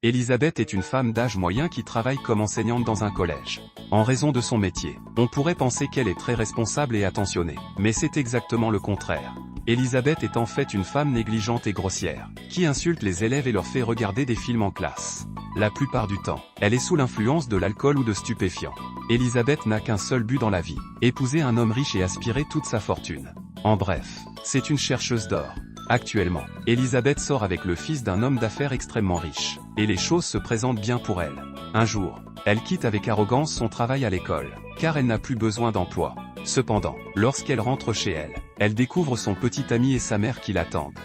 Elisabeth est une femme d'âge moyen qui travaille comme enseignante dans un collège. En raison de son métier, on pourrait penser qu'elle est très responsable et attentionnée, mais c'est exactement le contraire. Elisabeth est en fait une femme négligente et grossière, qui insulte les élèves et leur fait regarder des films en classe. La plupart du temps, elle est sous l'influence de l'alcool ou de stupéfiants. Elisabeth n'a qu'un seul but dans la vie, épouser un homme riche et aspirer toute sa fortune. En bref, c'est une chercheuse d'or. Actuellement, Elisabeth sort avec le fils d'un homme d'affaires extrêmement riche, et les choses se présentent bien pour elle. Un jour, elle quitte avec arrogance son travail à l'école, car elle n'a plus besoin d'emploi. Cependant, lorsqu'elle rentre chez elle, elle découvre son petit ami et sa mère qui l'attendent.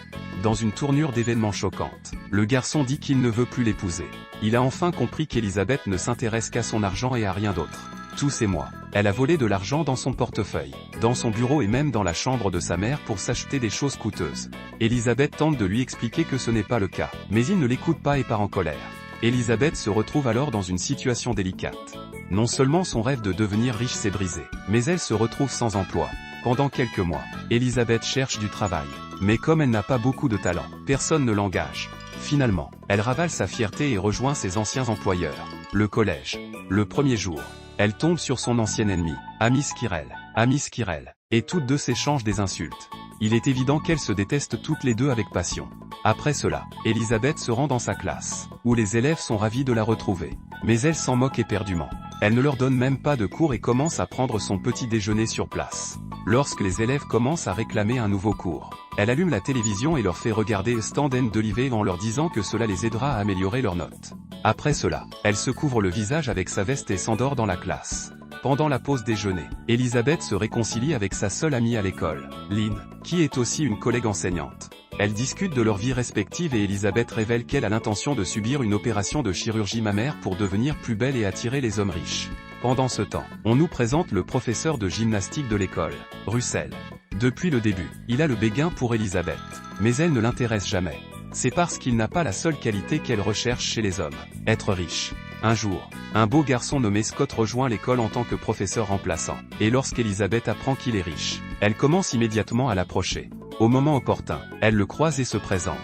Dans une tournure d'événements choquante, le garçon dit qu'il ne veut plus l'épouser. Il a enfin compris qu'Elisabeth ne s'intéresse qu'à son argent et à rien d'autre. Tous ces mois, elle a volé de l'argent dans son portefeuille, dans son bureau et même dans la chambre de sa mère pour s'acheter des choses coûteuses. Elisabeth tente de lui expliquer que ce n'est pas le cas, mais il ne l'écoute pas et part en colère. Elisabeth se retrouve alors dans une situation délicate. Non seulement son rêve de devenir riche s'est brisé, mais elle se retrouve sans emploi. Pendant quelques mois, Elisabeth cherche du travail. Mais comme elle n'a pas beaucoup de talent, personne ne l'engage. Finalement, elle ravale sa fierté et rejoint ses anciens employeurs. Le collège. Le premier jour, elle tombe sur son ancien ennemi, Amy Skirrel, et toutes deux s'échangent des insultes. Il est évident qu'elles se détestent toutes les deux avec passion. Après cela, Elisabeth se rend dans sa classe, où les élèves sont ravis de la retrouver. Mais elle s'en moque éperdument. Elle ne leur donne même pas de cours et commence à prendre son petit déjeuner sur place. Lorsque les élèves commencent à réclamer un nouveau cours, elle allume la télévision et leur fait regarder Stand and Deliver en leur disant que cela les aidera à améliorer leurs notes. Après cela, elle se couvre le visage avec sa veste et s'endort dans la classe. Pendant la pause déjeuner, Elisabeth se réconcilie avec sa seule amie à l'école, Lynn, qui est aussi une collègue enseignante. Elles discutent de leur vie respective et Elisabeth révèle qu'elle a l'intention de subir une opération de chirurgie mammaire pour devenir plus belle et attirer les hommes riches. Pendant ce temps, on nous présente le professeur de gymnastique de l'école, Russell. Depuis le début, il a le béguin pour Elisabeth, mais elle ne l'intéresse jamais. C'est parce qu'il n'a pas la seule qualité qu'elle recherche chez les hommes, être riche. Un jour, un beau garçon nommé Scott rejoint l'école en tant que professeur remplaçant, et lorsqu'Elisabeth apprend qu'il est riche, elle commence immédiatement à l'approcher. Au moment opportun, elle le croise et se présente.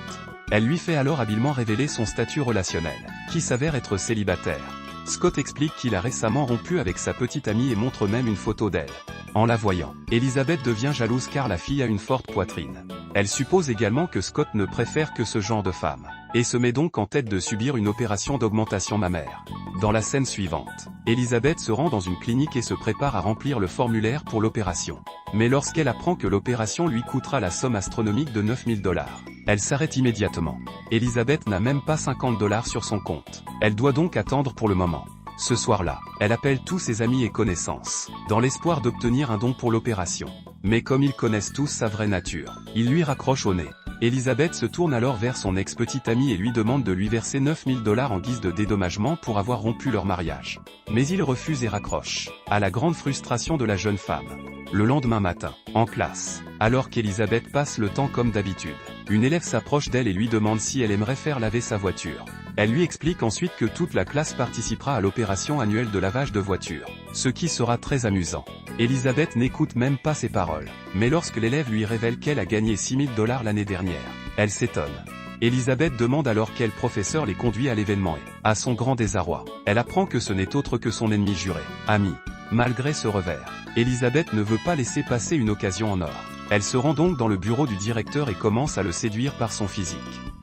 Elle lui fait alors habilement révéler son statut relationnel, qui s'avère être célibataire. Scott explique qu'il a récemment rompu avec sa petite amie et montre même une photo d'elle. En la voyant, Elisabeth devient jalouse car la fille a une forte poitrine. Elle suppose également que Scott ne préfère que ce genre de femme, et se met donc en tête de subir une opération d'augmentation mammaire. Dans la scène suivante, Elisabeth se rend dans une clinique et se prépare à remplir le formulaire pour l'opération. Mais lorsqu'elle apprend que l'opération lui coûtera la somme astronomique de $9000, elle s'arrête immédiatement. Elisabeth n'a même pas $50 sur son compte. Elle doit donc attendre pour le moment. Ce soir-là, elle appelle tous ses amis et connaissances, dans l'espoir d'obtenir un don pour l'opération. Mais comme ils connaissent tous sa vraie nature, ils lui raccrochent au nez. Elisabeth se tourne alors vers son ex-petite amie et lui demande de lui verser $9000 en guise de dédommagement pour avoir rompu leur mariage. Mais il refuse et raccroche, à la grande frustration de la jeune femme. Le lendemain matin, en classe, alors qu'Elisabeth passe le temps comme d'habitude, une élève s'approche d'elle et lui demande si elle aimerait faire laver sa voiture. Elle lui explique ensuite que toute la classe participera à l'opération annuelle de lavage de voiture, ce qui sera très amusant. Elisabeth n'écoute même pas ses paroles, mais lorsque l'élève lui révèle qu'elle a gagné $6000 l'année dernière, elle s'étonne. Elisabeth demande alors quel professeur les conduit à l'événement et, à son grand désarroi, elle apprend que ce n'est autre que son ennemi juré, Amy. Malgré ce revers, Elisabeth ne veut pas laisser passer une occasion en or. Elle se rend donc dans le bureau du directeur et commence à le séduire par son physique.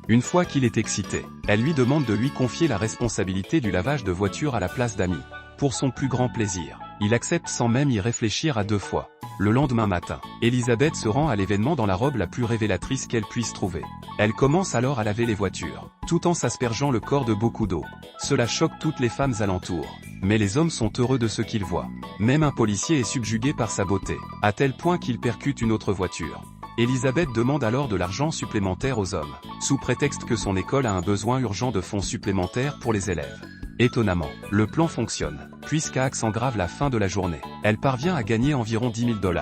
Une fois qu'il est excité, elle lui demande de lui confier la responsabilité du lavage de voiture à la place d'Amy. Pour son plus grand plaisir, il accepte sans même y réfléchir à deux fois. Le lendemain matin, Elisabeth se rend à l'événement dans la robe la plus révélatrice qu'elle puisse trouver. Elle commence alors à laver les voitures, tout en s'aspergeant le corps de beaucoup d'eau. Cela choque toutes les femmes alentour. Mais les hommes sont heureux de ce qu'ils voient. Même un policier est subjugué par sa beauté, à tel point qu'il percute une autre voiture. Elisabeth demande alors de l'argent supplémentaire aux hommes, sous prétexte que son école a un besoin urgent de fonds supplémentaires pour les élèves. Étonnamment, le plan fonctionne, puisqu'à grave la fin de la journée, elle parvient à gagner environ $10 000.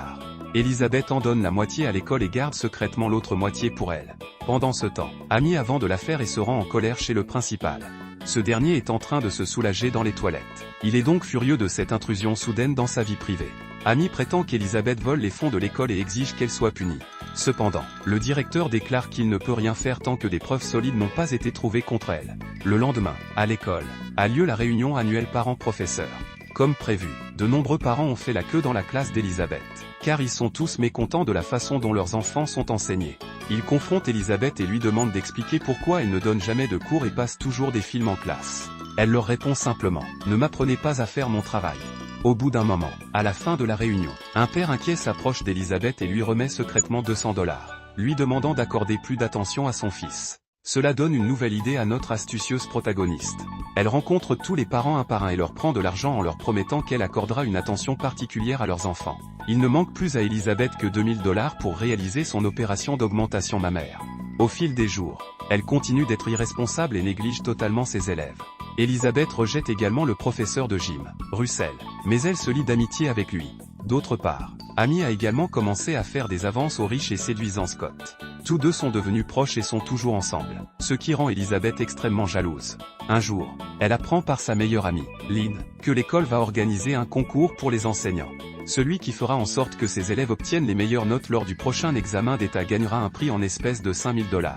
Elisabeth en donne la moitié à l'école et garde secrètement l'autre moitié pour elle. Pendant ce temps, Amy avant de la faire et se rend en colère chez le principal. Ce dernier est en train de se soulager dans les toilettes. Il est donc furieux de cette intrusion soudaine dans sa vie privée. Amy prétend qu'Elisabeth vole les fonds de l'école et exige qu'elle soit punie. Cependant, le directeur déclare qu'il ne peut rien faire tant que des preuves solides n'ont pas été trouvées contre elle. Le lendemain, à l'école, a lieu la réunion annuelle parents-professeurs. Comme prévu, de nombreux parents ont fait la queue dans la classe d'Elisabeth, car ils sont tous mécontents de la façon dont leurs enfants sont enseignés. Ils confrontent Elisabeth et lui demandent d'expliquer pourquoi elle ne donne jamais de cours et passe toujours des films en classe. Elle leur répond simplement « Ne m'apprenez pas à faire mon travail ». Au bout d'un moment, à la fin de la réunion, un père inquiet s'approche d'Elisabeth et lui remet secrètement $200, lui demandant d'accorder plus d'attention à son fils. Cela donne une nouvelle idée à notre astucieuse protagoniste. Elle rencontre tous les parents un par un et leur prend de l'argent en leur promettant qu'elle accordera une attention particulière à leurs enfants. Il ne manque plus à Elisabeth que $2000 pour réaliser son opération d'augmentation mammaire. Au fil des jours, elle continue d'être irresponsable et néglige totalement ses élèves. Elisabeth rejette également le professeur de gym, Russell, mais elle se lie d'amitié avec lui. D'autre part, Amy a également commencé à faire des avances au riche et séduisant Scott. Tous deux sont devenus proches et sont toujours ensemble, ce qui rend Elisabeth extrêmement jalouse. Un jour, elle apprend par sa meilleure amie, Lynn, que l'école va organiser un concours pour les enseignants. Celui qui fera en sorte que ses élèves obtiennent les meilleures notes lors du prochain examen d'État gagnera un prix en espèces de $5000.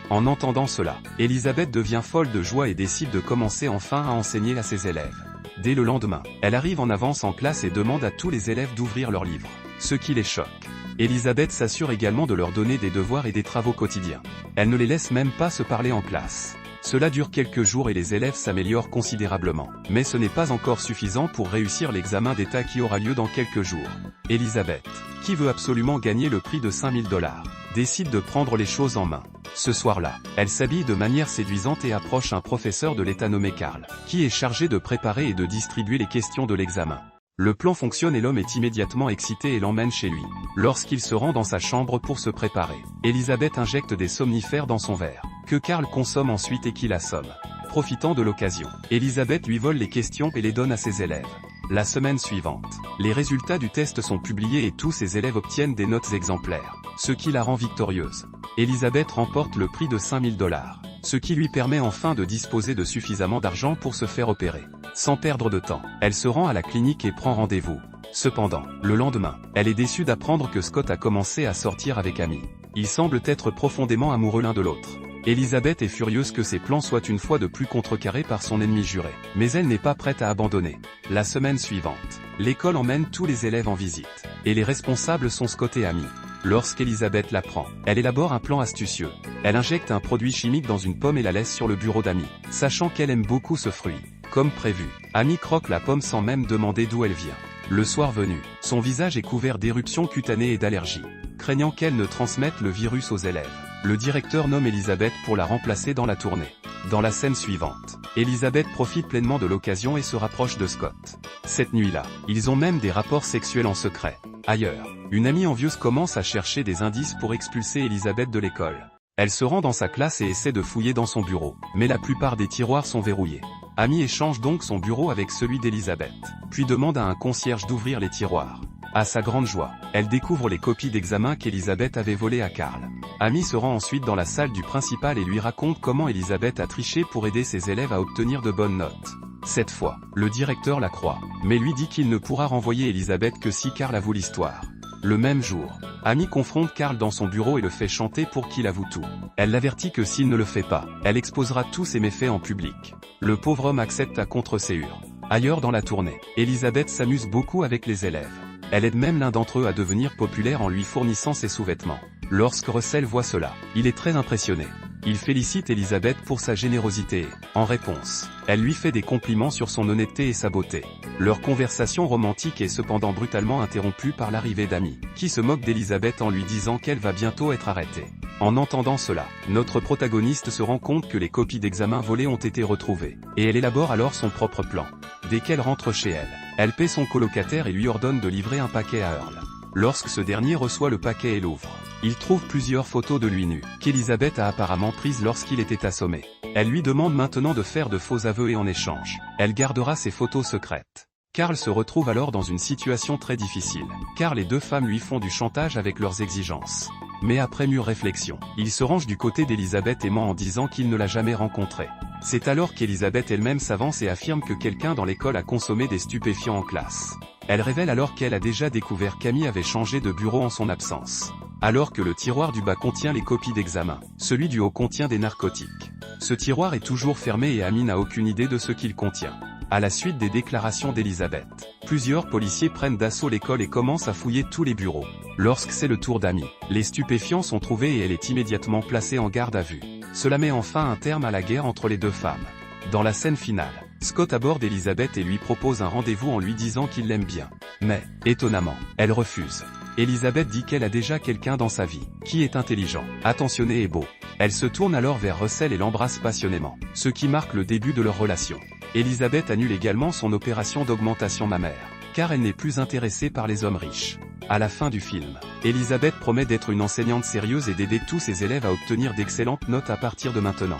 En entendant cela, Elisabeth devient folle de joie et décide de commencer enfin à enseigner à ses élèves. Dès le lendemain, elle arrive en avance en classe et demande à tous les élèves d'ouvrir leurs livres, ce qui les choque. Elisabeth s'assure également de leur donner des devoirs et des travaux quotidiens. Elle ne les laisse même pas se parler en classe. Cela dure quelques jours et les élèves s'améliorent considérablement. Mais ce n'est pas encore suffisant pour réussir l'examen d'État qui aura lieu dans quelques jours. Elisabeth, qui veut absolument gagner le prix de $5000, décide de prendre les choses en main. Ce soir-là, elle s'habille de manière séduisante et approche un professeur de l'État nommé Carl, qui est chargé de préparer et de distribuer les questions de l'examen. Le plan fonctionne et l'homme est immédiatement excité et l'emmène chez lui. Lorsqu'il se rend dans sa chambre pour se préparer, Elisabeth injecte des somnifères dans son verre, que Carl consomme ensuite et qu'il assomme. Profitant de l'occasion, Elisabeth lui vole les questions et les donne à ses élèves. La semaine suivante, les résultats du test sont publiés et tous ses élèves obtiennent des notes exemplaires, ce qui la rend victorieuse. Elisabeth remporte le prix de $5000, ce qui lui permet enfin de disposer de suffisamment d'argent pour se faire opérer. Sans perdre de temps, elle se rend à la clinique et prend rendez-vous. Cependant, le lendemain, elle est déçue d'apprendre que Scott a commencé à sortir avec Amy. Ils semblent être profondément amoureux l'un de l'autre. Elisabeth est furieuse que ses plans soient une fois de plus contrecarrés par son ennemi juré, mais elle n'est pas prête à abandonner. La semaine suivante, l'école emmène tous les élèves en visite, et les responsables sont Scott et Amy. Lorsqu'Elisabeth l'apprend, elle élabore un plan astucieux. Elle injecte un produit chimique dans une pomme et la laisse sur le bureau d'Amy, sachant qu'elle aime beaucoup ce fruit. Comme prévu, Amy croque la pomme sans même demander d'où elle vient. Le soir venu, son visage est couvert d'éruptions cutanées et d'allergies. Craignant qu'elle ne transmette le virus aux élèves, le directeur nomme Elisabeth pour la remplacer dans la tournée. Dans la scène suivante, Elisabeth profite pleinement de l'occasion et se rapproche de Scott. Cette nuit-là, ils ont même des rapports sexuels en secret. Ailleurs, une amie envieuse commence à chercher des indices pour expulser Elisabeth de l'école. Elle se rend dans sa classe et essaie de fouiller dans son bureau, mais la plupart des tiroirs sont verrouillés. Amy échange donc son bureau avec celui d'Elisabeth, puis demande à un concierge d'ouvrir les tiroirs. À sa grande joie, elle découvre les copies d'examen qu'Elisabeth avait volées à Carl. Amy se rend ensuite dans la salle du principal et lui raconte comment Elisabeth a triché pour aider ses élèves à obtenir de bonnes notes. Cette fois, le directeur la croit, mais lui dit qu'il ne pourra renvoyer Elisabeth que si Carl avoue l'histoire. Le même jour, Amy confronte Carl dans son bureau et le fait chanter pour qu'il avoue tout. Elle l'avertit que s'il ne le fait pas, elle exposera tous ses méfaits en public. Le pauvre homme accepte à contre-séure. Ailleurs dans la tournée, Elisabeth s'amuse beaucoup avec les élèves. Elle aide même l'un d'entre eux à devenir populaire en lui fournissant ses sous-vêtements. Lorsque Russell voit cela, il est très impressionné. Il félicite Elisabeth pour sa générosité et, en réponse, elle lui fait des compliments sur son honnêteté et sa beauté. Leur conversation romantique est cependant brutalement interrompue par l'arrivée d'Amy, qui se moque d'Elisabeth en lui disant qu'elle va bientôt être arrêtée. En entendant cela, notre protagoniste se rend compte que les copies d'examen volées ont été retrouvées, et elle élabore alors son propre plan. Dès qu'elle rentre chez elle, elle paie son colocataire et lui ordonne de livrer un paquet à Earl. Lorsque ce dernier reçoit le paquet et l'ouvre, il trouve plusieurs photos de lui nu, qu'Elisabeth a apparemment prises lorsqu'il était assommé. Elle lui demande maintenant de faire de faux aveux et en échange, elle gardera ses photos secrètes. Carl se retrouve alors dans une situation très difficile, car les deux femmes lui font du chantage avec leurs exigences. Mais après mûre réflexion, il se range du côté d'Elisabeth et ment en disant qu'il ne l'a jamais rencontrée. C'est alors qu'Elisabeth elle-même s'avance et affirme que quelqu'un dans l'école a consommé des stupéfiants en classe. Elle révèle alors qu'elle a déjà découvert qu'Amy avait changé de bureau en son absence. alors que le tiroir du bas contient les copies d'examen. Celui du haut contient des narcotiques. Ce tiroir est toujours fermé et Amy n'a aucune idée de ce qu'il contient. À la suite des déclarations d'Elizabeth, plusieurs policiers prennent d'assaut l'école et commencent à fouiller tous les bureaux. Lorsque c'est le tour d'Amy, les stupéfiants sont trouvés et elle est immédiatement placée en garde à vue. Cela met enfin un terme à la guerre entre les deux femmes. Dans la scène finale, Scott aborde Elizabeth et lui propose un rendez-vous en lui disant qu'il l'aime bien. Mais, étonnamment, elle refuse. Elizabeth dit qu'elle a déjà quelqu'un dans sa vie, qui est intelligent, attentionné et beau. Elle se tourne alors vers Russell et l'embrasse passionnément, ce qui marque le début de leur relation. Elizabeth annule également son opération d'augmentation mammaire, car elle n'est plus intéressée par les hommes riches. À la fin du film, Elizabeth promet d'être une enseignante sérieuse et d'aider tous ses élèves à obtenir d'excellentes notes à partir de maintenant.